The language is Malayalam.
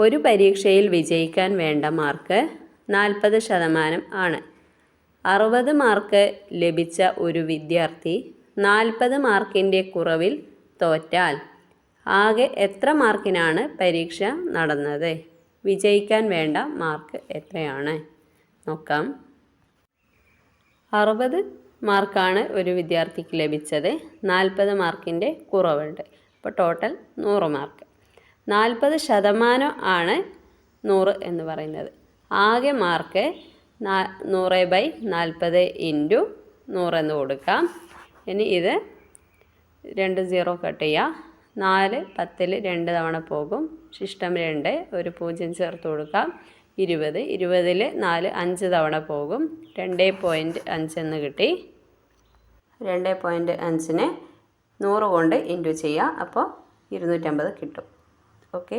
ഒരു പരീക്ഷയിൽ വിജയിക്കാൻ വേണ്ട മാർക്ക് 40% ആണ്. 60 മാർക്ക് ലഭിച്ച ഒരു വിദ്യാർത്ഥി 40 മാർക്കിൻ്റെ കുറവിൽ തോറ്റാൽ ആകെ എത്ര മാർക്കിനാണ് പരീക്ഷ നടന്നത്? വിജയിക്കാൻ വേണ്ട മാർക്ക് എത്രയാണ്? നോക്കാം. 60 മാർക്കാണ് ഒരു വിദ്യാർത്ഥിക്ക് ലഭിച്ചത്. 40 മാർക്കിൻ്റെ കുറവുണ്ട്. അപ്പോൾ ടോട്ടൽ 100 മാർക്ക്. 40% ആണ് 100 എന്ന് പറയുന്നത്. ആകെ മാർക്ക് 100/40 ഇൻറ്റു 100 എന്ന് കൊടുക്കാം. ഇനി ഇത് 2 0 കട്ട് ചെയ്യുക. 4 10ൽ 2 തവണ പോകും. ശിഷ്ടം 2, ഒരു 0 ചേർത്ത് കൊടുക്കാം. 20 20ൽ 4 5 തവണ പോകും. 2.5 എന്ന് കിട്ടി. 2.5നെ 100 കൊണ്ട് ഇൻറ്റു ചെയ്യുക. അപ്പോൾ 250 കിട്ടും. ഓക്കെ.